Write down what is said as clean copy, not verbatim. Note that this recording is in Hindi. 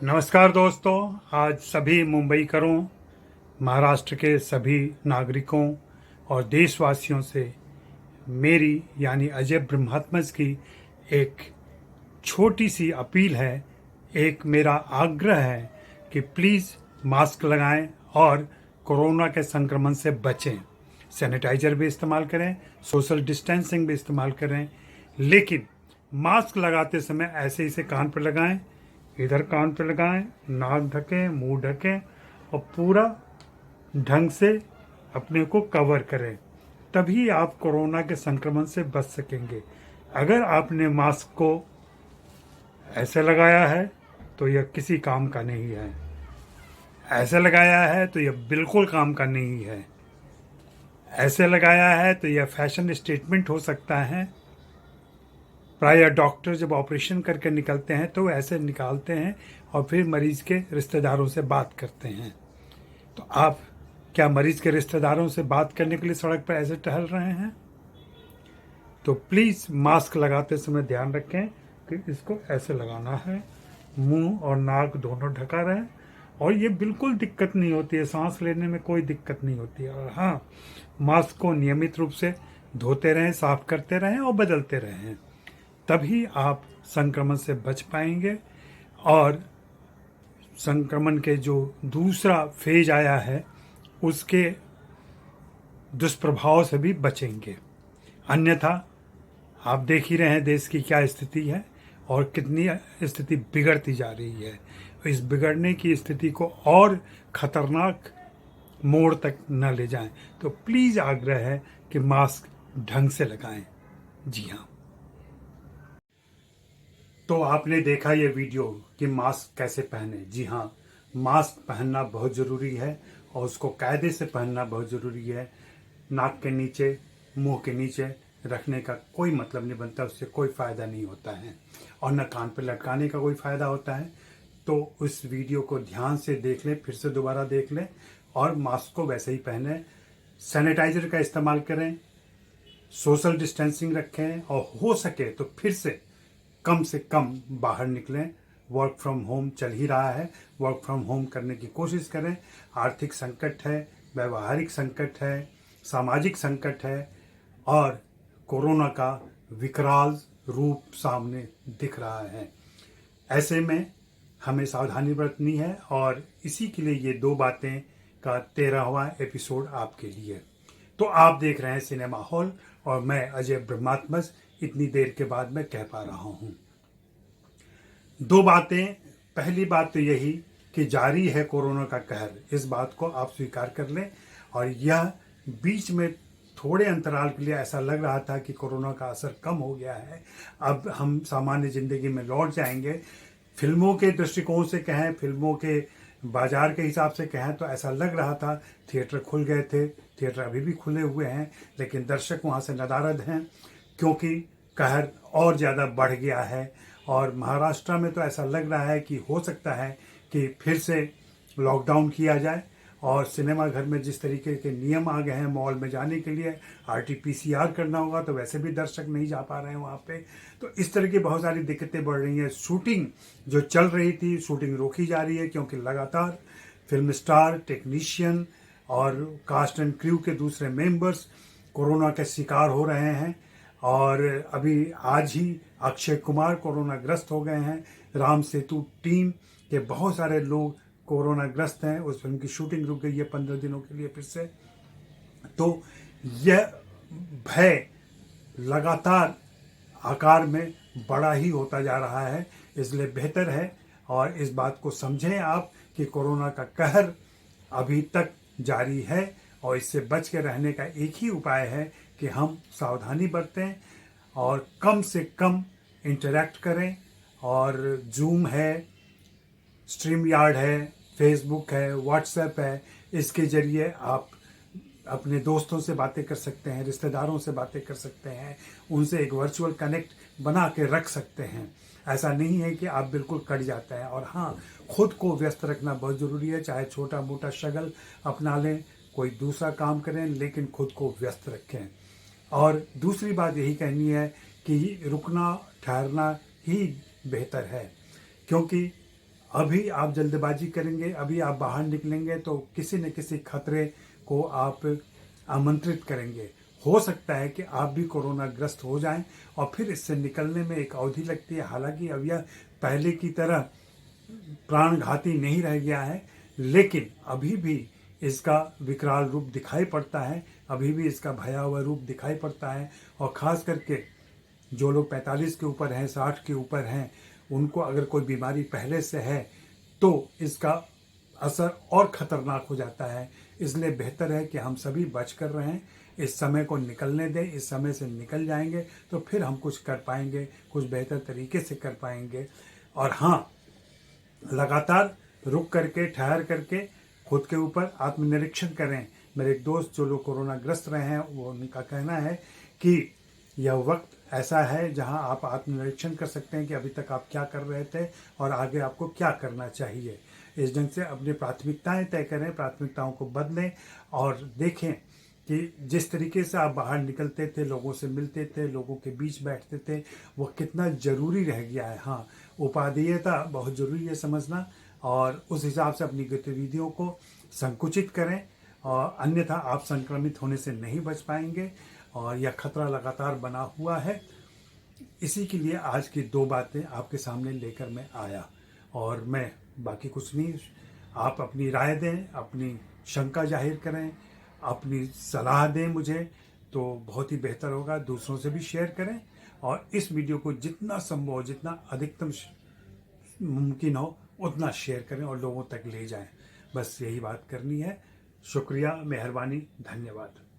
नमस्कार दोस्तों। आज सभी मुंबईकरों, महाराष्ट्र के सभी नागरिकों और देशवासियों से मेरी यानी अजय ब्रह्मात्मज की एक छोटी सी अपील है, एक मेरा आग्रह है कि प्लीज़ मास्क लगाएं और कोरोना के संक्रमण से बचें। सैनिटाइज़र भी इस्तेमाल करें, सोशल डिस्टेंसिंग भी इस्तेमाल करें, लेकिन मास्क लगाते समय ऐसे इसे कान पर लगाएं, इधर कान पे लगाएं, नाक ढकें, मुंह ढकें और पूरा ढंग से अपने को कवर करें। तभी आप कोरोना के संक्रमण से बच सकेंगे। अगर आपने मास्क को ऐसे लगाया है तो यह किसी काम का नहीं है, ऐसे लगाया है तो यह बिल्कुल काम का नहीं है, ऐसे लगाया है तो यह फैशन स्टेटमेंट हो सकता है। प्राय डॉक्टर जब ऑपरेशन करके निकलते हैं तो ऐसे निकालते हैं और फिर मरीज के रिश्तेदारों से बात करते हैं। तो आप क्या मरीज के रिश्तेदारों से बात करने के लिए सड़क पर ऐसे टहल रहे हैं? तो प्लीज़ मास्क लगाते समय ध्यान रखें कि इसको ऐसे लगाना है, मुंह और नाक दोनों ढका रहे, और ये बिल्कुल दिक्कत नहीं होती है, सांस लेने में कोई दिक्कत नहीं होती है। और हाँ, मास्क को नियमित रूप से धोते रहें, साफ करते रहें और बदलते रहें, तभी आप संक्रमण से बच पाएंगे और संक्रमण के जो दूसरा फेज आया है उसके दुष्प्रभाव से भी बचेंगे। अन्यथा आप देख ही रहे हैं देश की क्या स्थिति है और कितनी स्थिति बिगड़ती जा रही है। इस बिगड़ने की स्थिति को और खतरनाक मोड़ तक न ले जाएं। तो प्लीज़ आग्रह है कि मास्क ढंग से लगाएं। जी हाँ, तो आपने देखा ये वीडियो कि मास्क कैसे पहने। जी हाँ, मास्क पहनना बहुत ज़रूरी है और उसको कायदे से पहनना बहुत ज़रूरी है। नाक के नीचे, मुंह के नीचे रखने का कोई मतलब नहीं बनता, उससे कोई फ़ायदा नहीं होता है, और न कान पर लटकाने का कोई फ़ायदा होता है। तो उस वीडियो को ध्यान से देख लें, फिर से दोबारा देख लें और मास्क को वैसे ही पहने। सैनिटाइज़र का इस्तेमाल करें, सोशल डिस्टेंसिंग रखें और हो सके तो फिर से कम बाहर निकलें। वर्क फ्रॉम होम चल ही रहा है, वर्क फ्रॉम होम करने की कोशिश करें। आर्थिक संकट है, व्यवहारिक संकट है, सामाजिक संकट है और कोरोना का विकराल रूप सामने दिख रहा है। ऐसे में हमें सावधानी बरतनी है और इसी के लिए ये दो बातें का 13वां एपिसोड आपके लिए। तो आप देख रहे हैं सिनेमा हॉल और मैं अजय ब्रह्मात्मज इतनी देर के बाद मैं कह पा रहा हूँ दो बातें। पहली बात तो यही कि जारी है कोरोना का कहर, इस बात को आप स्वीकार कर लें। और यह बीच में थोड़े अंतराल के लिए ऐसा लग रहा था कि कोरोना का असर कम हो गया है, अब हम सामान्य ज़िंदगी में लौट जाएंगे। फिल्मों के दृष्टिकोण से कहें, फिल्मों के बाजार के हिसाब से कहें तो ऐसा लग रहा था। थिएटर खुल गए थे, थिएटर अभी भी खुले हुए हैं, लेकिन दर्शक वहाँ से नदारद हैं क्योंकि कहर और ज़्यादा बढ़ गया है। और महाराष्ट्र में तो ऐसा लग रहा है कि हो सकता है कि फिर से लॉकडाउन किया जाए। और सिनेमा घर में जिस तरीके के नियम आ गए हैं, मॉल में जाने के लिए RT-PCR करना होगा, तो वैसे भी दर्शक नहीं जा पा रहे हैं वहाँ पे। तो इस तरह की बहुत सारी दिक्कतें बढ़ रही हैं। शूटिंग जो चल रही थी, शूटिंग रोकी जा रही है क्योंकि लगातार फिल्म स्टार, टेक्नीशियन और कास्ट एंड क्रू के दूसरे मेंबर्स कोरोना के शिकार हो रहे हैं। और अभी आज ही अक्षय कुमार कोरोना ग्रस्त हो गए हैं। राम सेतु टीम के बहुत सारे लोग कोरोना ग्रस्त हैं। उस फिल्म की शूटिंग रुक गई है 15 दिनों के लिए फिर से। तो यह भय लगातार आकार में बड़ा ही होता जा रहा है, इसलिए बेहतर है और इस बात को समझें आप कि कोरोना का कहर अभी तक जारी है और इससे बच के रहने का एक ही उपाय है कि हम सावधानी बरतें और कम से कम इंटरैक्ट करें। और जूम है, स्ट्रीम यार्ड है, फेसबुक है, व्हाट्सएप है, इसके ज़रिए आप अपने दोस्तों से बातें कर सकते हैं, रिश्तेदारों से बातें कर सकते हैं, उनसे एक वर्चुअल कनेक्ट बना के रख सकते हैं। ऐसा नहीं है कि आप बिल्कुल कट जाते हैं। और हाँ, खुद को व्यस्त रखना बहुत ज़रूरी है, चाहे छोटा मोटा शगल अपना लें, कोई दूसरा काम करें, लेकिन खुद को व्यस्त रखें। और दूसरी बात यही कहनी है कि रुकना ठहरना ही बेहतर है, क्योंकि अभी आप जल्दबाजी करेंगे, अभी आप बाहर निकलेंगे तो किसी न किसी खतरे को आप आमंत्रित करेंगे। हो सकता है कि आप भी कोरोना ग्रस्त हो जाएं और फिर इससे निकलने में एक अवधि लगती है। हालांकि अब यह पहले की तरह प्राणघाती नहीं रह गया है, लेकिन अभी भी इसका विकराल रूप दिखाई पड़ता है, अभी भी इसका भयावह रूप दिखाई पड़ता है। और ख़ास करके जो लोग 45 के ऊपर हैं, 60 के ऊपर हैं, उनको अगर कोई बीमारी पहले से है तो इसका असर और ख़तरनाक हो जाता है। इसलिए बेहतर है कि हम सभी बच कर रहें, इस समय को निकलने दें। इस समय से निकल जाएंगे तो फिर हम कुछ कर पाएंगे, कुछ बेहतर तरीके से कर पाएंगे। और हाँ, लगातार रुक करके, ठहर करके खुद के ऊपर आत्मनिरीक्षण करें। मेरे एक दोस्त जो लोग कोरोना ग्रस्त रहे हैं, वो उनका कहना है कि यह वक्त ऐसा है जहां आप आत्मनिरीक्षण कर सकते हैं कि अभी तक आप क्या कर रहे थे और आगे आपको क्या करना चाहिए। इस ढंग से अपनी प्राथमिकताएं तय करें, प्राथमिकताओं को बदलें और देखें कि जिस तरीके से आप बाहर निकलते थे, लोगों से मिलते थे, लोगों के बीच बैठते थे, वो कितना ज़रूरी रह गया है। हाँ, उपादेयता बहुत ज़रूरी है समझना, और उस हिसाब से अपनी गतिविधियों को संकुचित करें, और अन्यथा आप संक्रमित होने से नहीं बच पाएंगे और यह खतरा लगातार बना हुआ है। इसी के लिए आज की 2 बातें आपके सामने लेकर मैं आया, और मैं बाकी कुछ नहीं। आप अपनी राय दें, अपनी शंका जाहिर करें, अपनी सलाह दें मुझे, तो बहुत ही बेहतर होगा। दूसरों से भी शेयर करें और इस वीडियो को जितना संभव हो, जितना अधिकतम मुमकिन हो उतना शेयर करें और लोगों तक ले जाएं। बस यही बात करनी है। शुक्रिया, मेहरबानी, धन्यवाद।